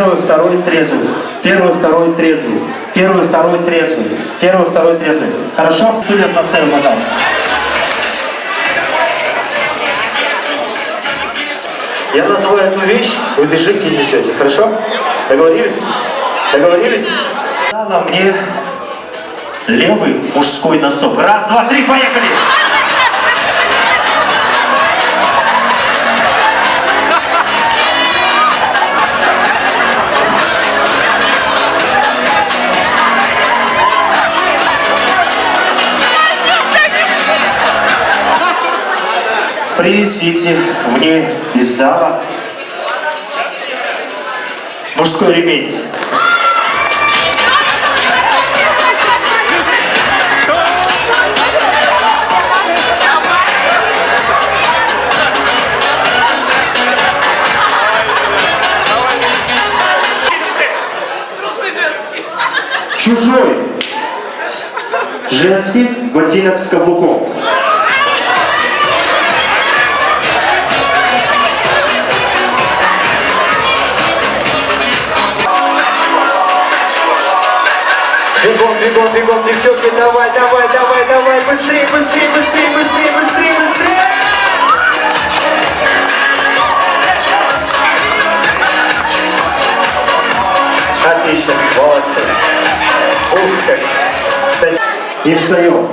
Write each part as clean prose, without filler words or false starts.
Первый, второй, трезвый. Первый, второй, трезвый. Первый, второй, трезвый. Первый, второй, трезвый. Хорошо? Судят на сцену, пожалуйста. Я называю эту вещь, вы бежите и несете. Хорошо? Договорились? Договорились? Дала мне левый мужской носок. Раз, два, три, поехали! Принесите мне из зала мужской ремень. Чужой женский ботинок с каблуком. Бегом, бегом, бегом, девчонки, давай, давай, давай, давай, быстрее, быстрее, быстрее, быстрее, быстрее, быстрее. Отлично, молодцы. Ух, как. Не встаем.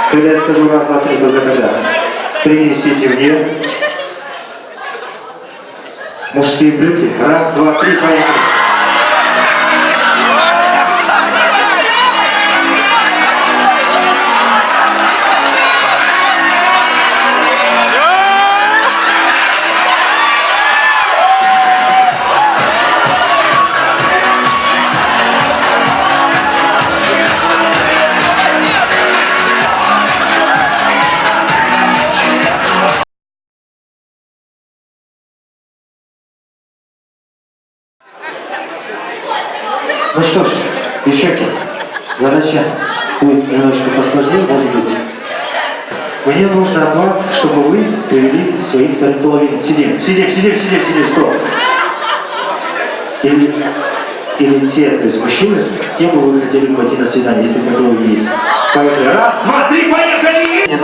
Когда я скажу раз, два, три, только тогда. Принесите мне мужские брюки. Раз, два, три, поехали. Ну что ж, девчонки, задача будет немножко посложнее, может быть. Мне нужно от вас, чтобы вы привели своих вторых половин. Сидим, сидим, сидим, сидим, сидим, стоп. Или те, то есть мужчины, с кем бы вы хотели пойти на свидание, если такое есть. Поехали. Раз, два, три, поехали! Мне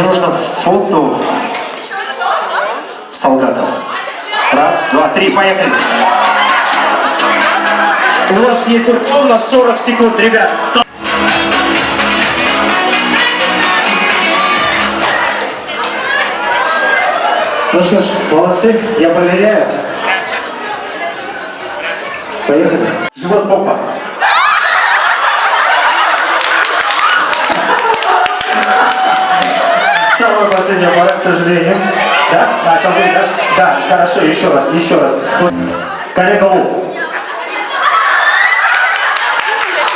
нужно фото с Талгатом. Раз, два, три, поехали! У нас есть ровно 40 секунд, ребят. Ну что ж, молодцы, я проверяю. Поехали. Живот, попа. Самая последняя пора, к сожалению. Да? Да, да? Да, хорошо, еще раз, еще раз. Коллега лоб.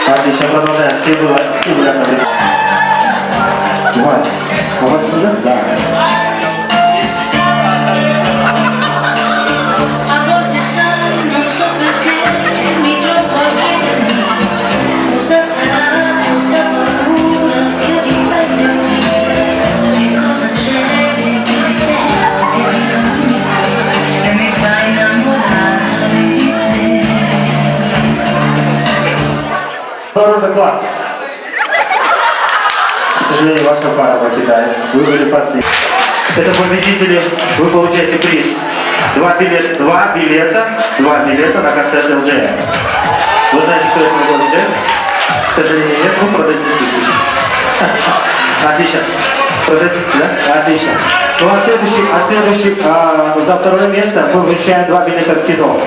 Отлично, продолжаем. Все были одновременно. Вальс. Вальс назад? Да. Второй класс. К сожалению, ваша пара покидает. Вы были последние. Это победители. Вы получаете приз. Два билета на концерт ЛД. Вы знаете, кто это был ЛД? К сожалению, нет. Вы продадите. Отлично. Продадите, да? Отлично. Ну а следующий, за второе место мы вручаем 2 билета в кино.